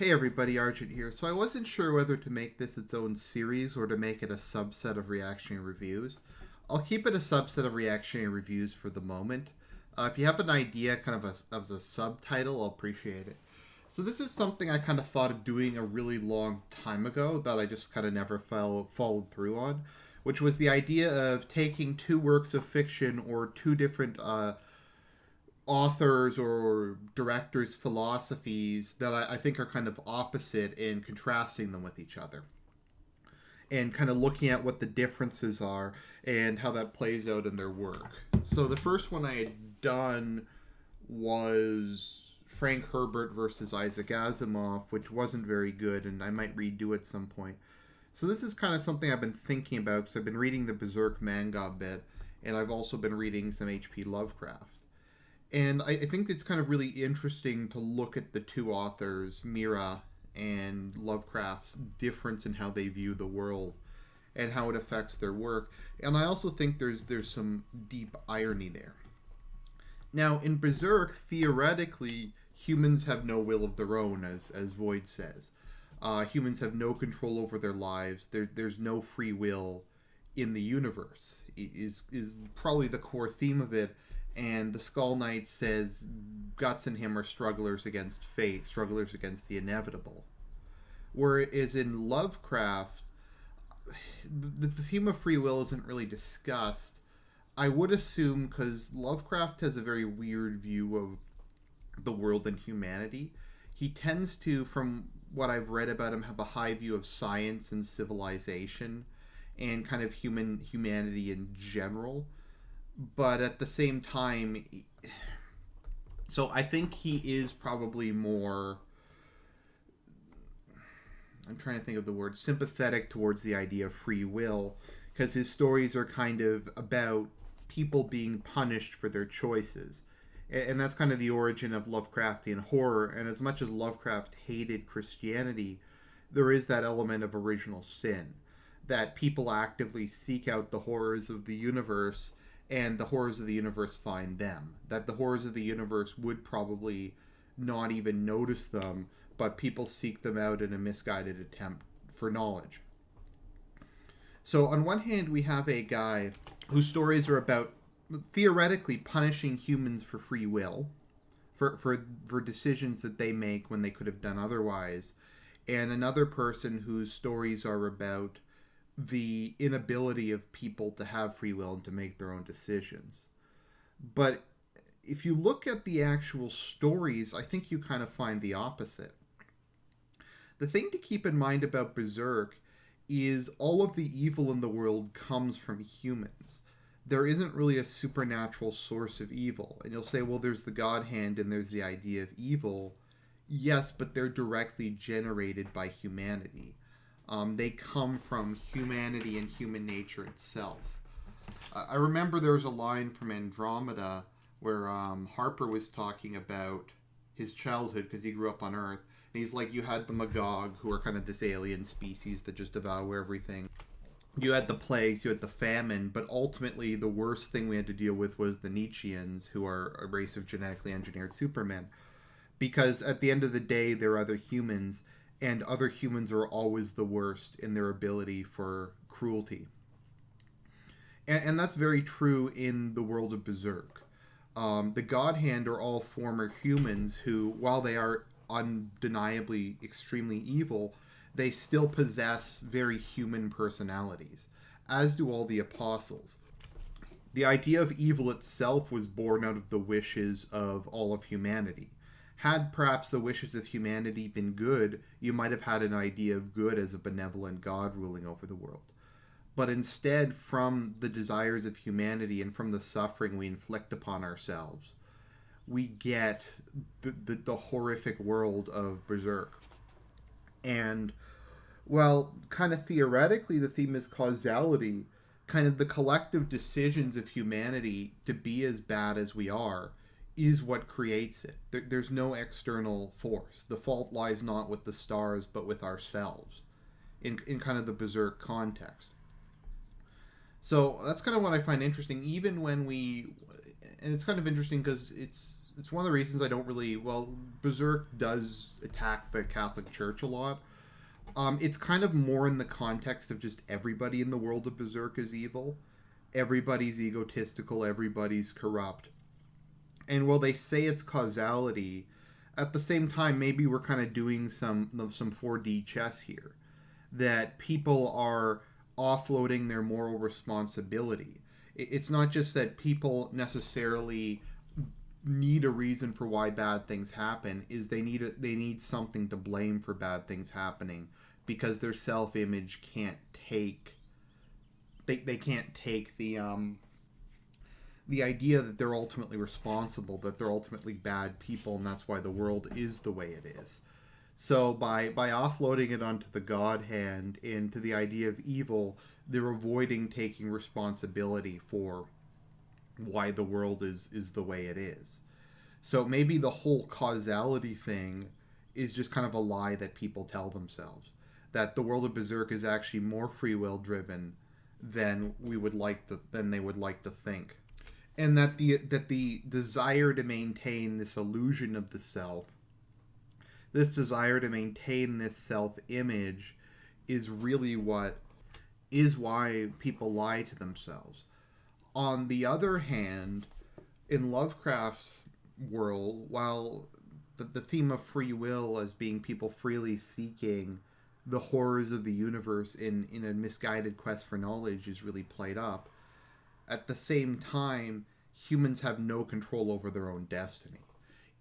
Hey everybody, Argent here. So I wasn't sure whether to make this its own series or to make it a subset of reactionary reviews. I'll keep it a subset of reactionary reviews for the moment. If you have an idea kind of of a subtitle, I'll appreciate it. So this is something I kind of thought of doing a really long time ago that I just kind of never followed through on, which was the idea of taking two works of fiction or two different authors or directors' philosophies that I think are kind of opposite and contrasting them with each other. And kind of looking at what the differences are and how that plays out in their work. So the first one I had done was Frank Herbert versus Isaac Asimov, which wasn't very good, and I might redo at some point. So this is kind of something I've been thinking about because I've been reading the Berserk manga a bit, and I've also been reading some H.P. Lovecraft. And I think it's kind of really interesting to look at the two authors, Miura and Lovecraft's difference in how they view the world and how it affects their work. And I also think there's some deep irony there. Now, in Berserk, theoretically, humans have no will of their own, as Void says. Humans have no control over their lives. There's no free will in the universe. Is probably the core theme of it. And the Skull Knight says Guts and him are strugglers against fate, strugglers against the inevitable. Whereas in Lovecraft, the theme of free will isn't really discussed. I would assume because Lovecraft has a very weird view of the world and humanity. He tends to, from what I've read about him, have a high view of science and civilization and kind of humanity in general. But at the same time, so I think he is probably more, I'm trying to think of the word, sympathetic towards the idea of free will, because his stories are kind of about people being punished for their choices. And that's kind of the origin of Lovecraftian horror. And as much as Lovecraft hated Christianity, there is that element of original sin, that people actively seek out the horrors of the universe and the horrors of the universe find them. That the horrors of the universe would probably not even notice them, but people seek them out in a misguided attempt for knowledge. So on one hand, we have a guy whose stories are about theoretically punishing humans for free will, for decisions that they make when they could have done otherwise, and another person whose stories are about the inability of people to have free will and to make their own decisions. But if you look at the actual stories, I think you kind of find the opposite. The thing to keep in mind about Berserk is all of the evil in the world comes from humans. There isn't really a supernatural source of evil. And you'll say, well, there's the God hand and there's the idea of evil. Yes, but they're directly generated by humanity. They come from humanity and human nature itself. I remember there was a line from Andromeda where Harper was talking about his childhood because he grew up on Earth. And he's like, you had the Magog, who are kind of this alien species that just devour everything. You had the plagues, you had the famine, but ultimately the worst thing we had to deal with was the Nietzscheans, who are a race of genetically engineered supermen. Because at the end of the day, they're other humans, and other humans are always the worst in their ability for cruelty. And that's very true in the world of Berserk. The God Hand are all former humans who, while they are undeniably extremely evil, they still possess very human personalities, as do all the apostles. The idea of evil itself was born out of the wishes of all of humanity. Had perhaps the wishes of humanity been good, you might have had an idea of good as a benevolent God ruling over the world. But instead, from the desires of humanity and from the suffering we inflict upon ourselves, we get the horrific world of Berserk. And, well, kind of theoretically, the theme is causality. Kind of the collective decisions of humanity to be as bad as we are is what creates it. There's no external force. The fault lies not with the stars, but with ourselves, in kind of the Berserk context. So that's kind of what I find interesting, even when we, and it's kind of interesting because it's it's one of the reasons I don't really. Well, Berserk does attack the Catholic Church a lot. It's kind of more in the context of just everybody in the world of Berserk is evil. Everybody's egotistical. Everybody's corrupt. And while they say it's causality, at the same time, maybe we're kind of doing some 4D chess here. That people are offloading their moral responsibility. It's not just that people necessarily need a reason for why bad things happen. Is they need something to blame for bad things happening because their self image can't take they can't take the idea that they're ultimately responsible, that they're ultimately bad people, and that's why the world is the way it is. So by offloading it onto the God hand and to the idea of evil, they're avoiding taking responsibility for why the world is the way it is. So maybe the whole causality thing is just kind of a lie that people tell themselves. That the world of Berserk is actually more free will driven than they would like to think. And that the desire to maintain this illusion of the self, this desire to maintain this self image is really what is why people lie to themselves. On the other hand, in Lovecraft's world, while the theme of free will as being people freely seeking the horrors of the universe in a misguided quest for knowledge is really played up, at the same time, humans have no control over their own destiny.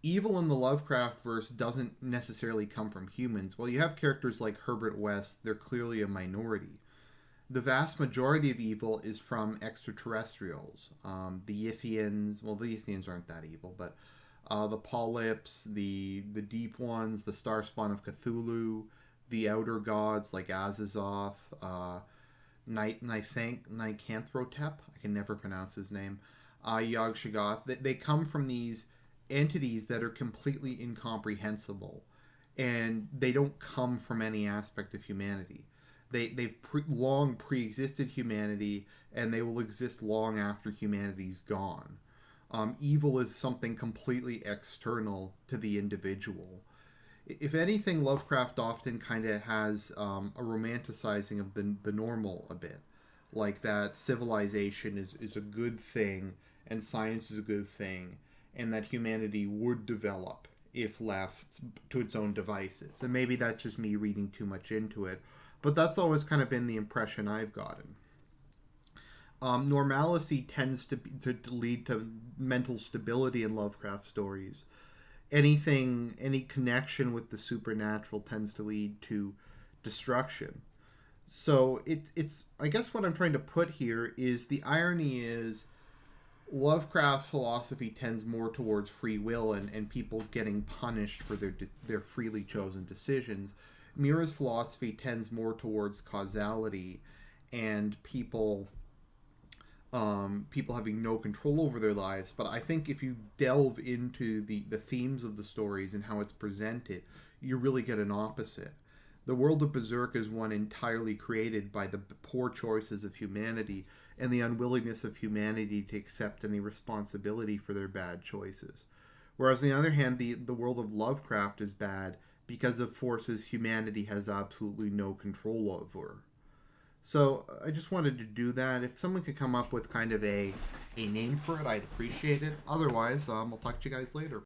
Evil in the Lovecraft verse doesn't necessarily come from humans. While you have characters like Herbert West, they're clearly a minority. The vast majority of evil is from extraterrestrials. The Yithians, well, the Yithians aren't that evil, but the Polyps, the Deep Ones, the Starspawn of Cthulhu, the Outer Gods like Azazoth, Nicanthropep, I can never pronounce his name, Yog Shoggoth. They come from these entities that are completely incomprehensible, and they don't come from any aspect of humanity. They've long pre-existed humanity, and they will exist long after humanity's gone. Evil is something completely external to the individual. If anything, Lovecraft often kind of has a romanticizing of the normal a bit. Like that civilization is a good thing, and science is a good thing, and that humanity would develop if left to its own devices. And maybe that's just me reading too much into it, but that's always kind of been the impression I've gotten. Normalcy tends to lead to mental stability in Lovecraft stories. Any connection with the supernatural tends to lead to destruction. So it's I guess what I'm trying to put here is the irony is Lovecraft's philosophy tends more towards free will and people getting punished for their freely chosen decisions. Miura's philosophy tends more towards causality and people having no control over their lives. But I think if you delve into the themes of the stories and how it's presented, you really get an opposite. The world of Berserk is one entirely created by the poor choices of humanity and the unwillingness of humanity to accept any responsibility for their bad choices. Whereas on the other hand, the world of Lovecraft is bad because of forces humanity has absolutely no control over. So I just wanted to do that. If someone could come up with kind of a name for it, I'd appreciate it. Otherwise, we'll talk to you guys later.